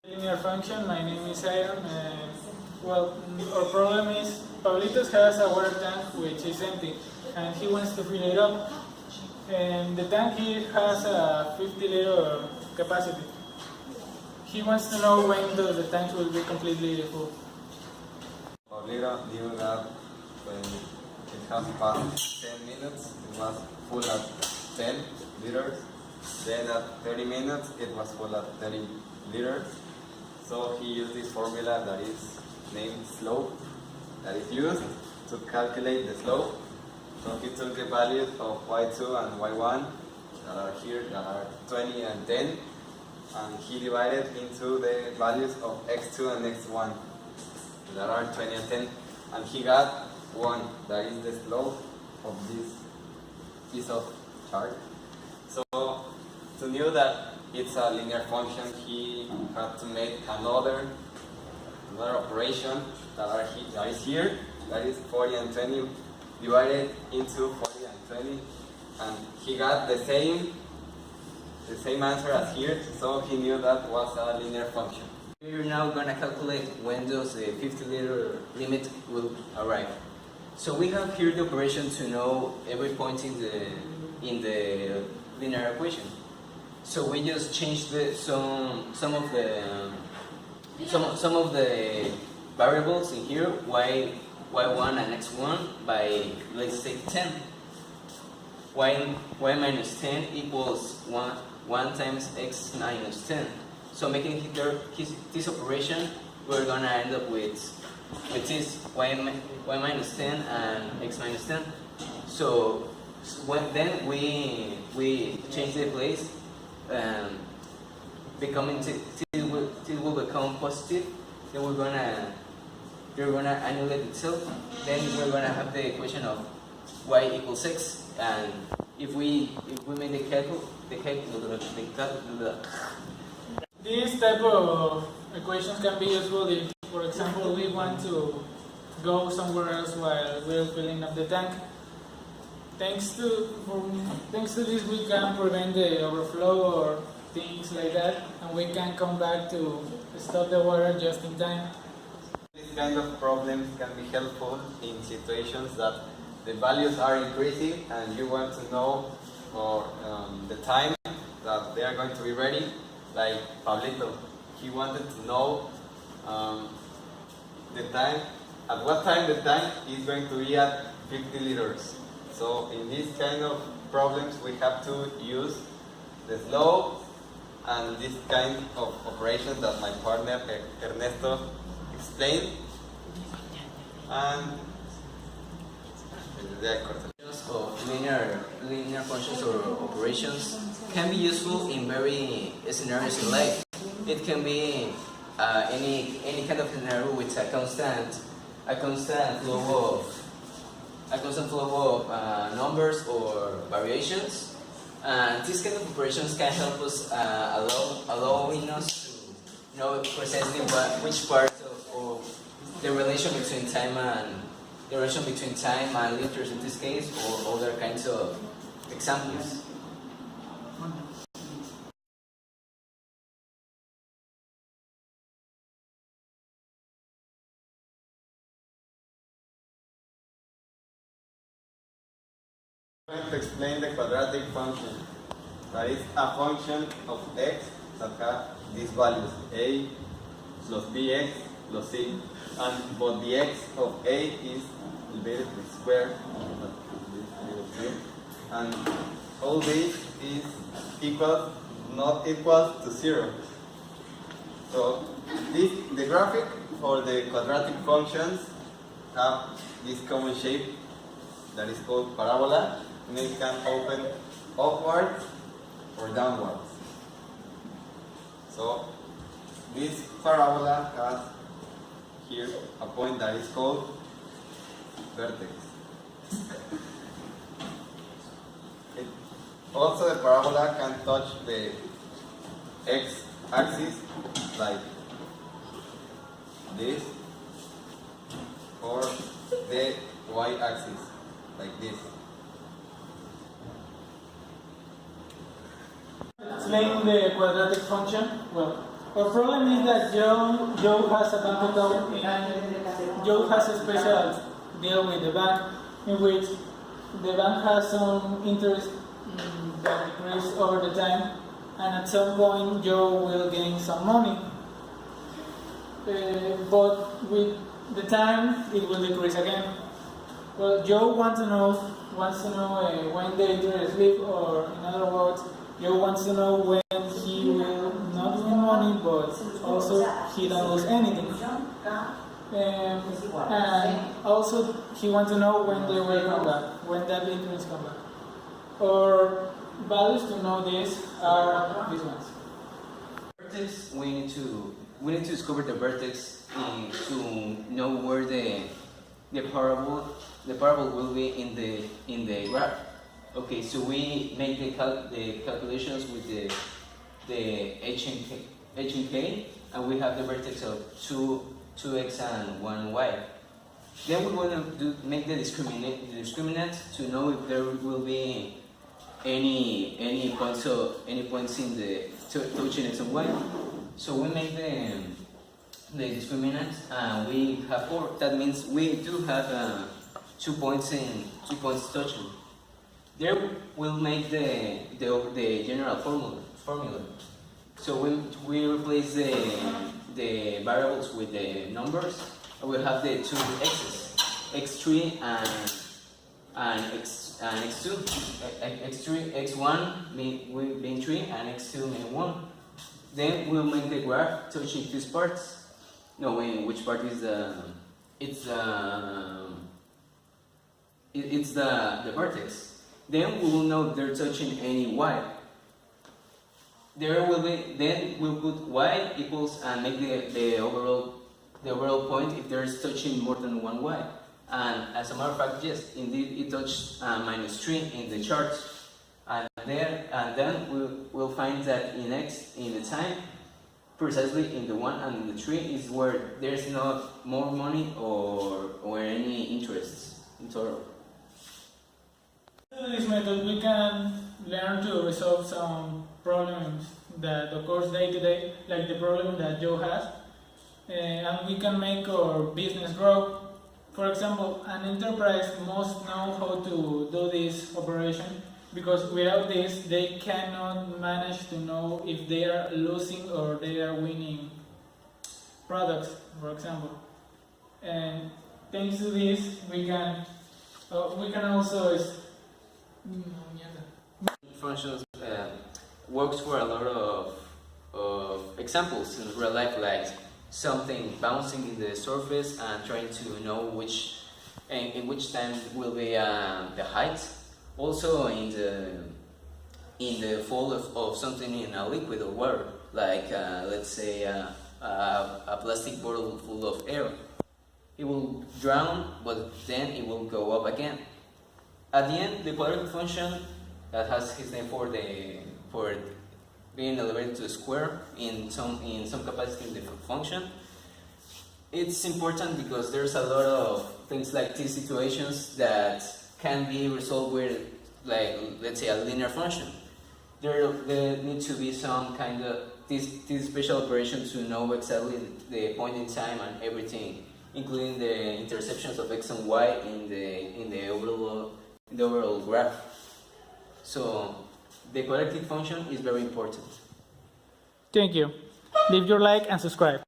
Linear function. My name is Aaron, and well, our problem is Pablitos has a water tank which is empty, and he wants to fill it up. And the tank here has a 50-liter capacity. He wants to know when the tank will be completely full. Avila knew that when it has passed 10 minutes, it was full at 10 liters. Then at 30 minutes, it was full at 30 liters. So he used this formula that is named slope, that is used to calculate the slope. So he took the values of y2 and y1 that are here, that are 20 and 10, and he divided into the values of x2 and x1 that are 20 and 10, and he got 1, that is the slope of this piece of chart. So to know that it's a linear function, he had to make another operation that is here, that is 40 and 20 divided into 40 and 20, and he got the same answer as here, so he knew that was a linear function. We're now going to calculate when those 50-liter limit will arrive. So we have here the operation to know every point in the linear equation. So we just changed some of the variables in here, y1 and x1 by, let's say, 10. y minus 10 equals 1 times x minus 10. So making this operation, we're gonna end up with this y minus 10 and x minus 10. So then we change the place, becoming till will become positive. Then we're gonna annulate itself. Then we're gonna have the equation of y equals x, and if we make the calculus. This type of equations can be useful if, for example, we want to go somewhere else while we're filling up the tank. Thanks to this, we can prevent the overflow or things like that, and we can come back to stop the water just in time. These kind of problems can be helpful in situations that the values are increasing and you want to know the time that they are going to be ready. Like Pablito, he wanted to know the time, at what time the tank is going to be at 50 liters. So in these kind of problems, we have to use the slope and this kind of operations that my partner Ernesto explained. And of linear functions or operations can be useful in very scenarios in life. It can be any kind of scenario with a constant flow of numbers or variations. And these kind of operations can help us allowing us to know precisely which part of the relation between time and liters in this case, or other kinds of examples. I'm going to explain the quadratic function. That is a function of x that has these values, a plus bx plus c, and but the x of a is divided with square, and all this is not equal to 0. So the graphic for the quadratic functions have this common shape that is called parabola, and it can open upwards or downwards. So this parabola has here a point that is called vertex. Also, the parabola can touch the x-axis like this, or the y-axis like this. Explain the quadratic function. Well, Our problem is that Joe has a bank account and Joe has a special deal with the bank in which the bank has some interest that decreases over the time, and at some point Joe will gain some money. But with the time it will decrease again. Well, Joe wants to know when the interest leave, or in other words, Joe wants to know when he will not win money, but also he don't lose anything. And also he wants to know when they will come back, when that interest come back. Or values to know this are these ones. Vertex, we need to discover the vertex to know where the parable will be in the graph. Okay, so we make the calculations with the h and k, and we have the vertex of 2x and 1y. Then we want to make the discriminant to know if there will be any points in the touching x and y. So we make the discriminant, and we have 4. That means we do have 2 points touching. There we'll make the general formula. So we replace the variables with the numbers, and we have the 2 x's, x3 and x2, x3, x1 being 3 and x2 being 1. Then we'll make the graph touching these parts, knowing which part is it's the vertex. Then we will know if they're touching any y. Then we'll put y equals and make the overall point if there's touching more than one y. And as a matter of fact, yes, indeed it touched -3 in the chart. And then we'll find that in the time, precisely in the 1 and in the 3 is where there's not more money or any interest in total. Through this method, we can learn to resolve some problems that occurs day to day, like the problem that Joe has, and we can make our business grow. For example, an enterprise must know how to do this operation, because without this, they cannot manage to know if they are losing or they are winning products, for example. And thanks to this, we can also functions works for a lot of examples in real life, like something bouncing in the surface and trying to know in which time will be the height. Also in the fall of something in a liquid or water, like let's say a plastic bottle full of air. It will drown, but then it will go up again. At the end, the quadratic function that has his name for being elevated to a square in some capacity in the function. It's important because there's a lot of things like these situations that can be resolved with, like, let's say, a linear function. There needs to be some kind of this special operation to know exactly the point in time and everything, including the interceptions of x and y in the overall graph. So the quadratic function is very important. Thank you. Leave your like and subscribe.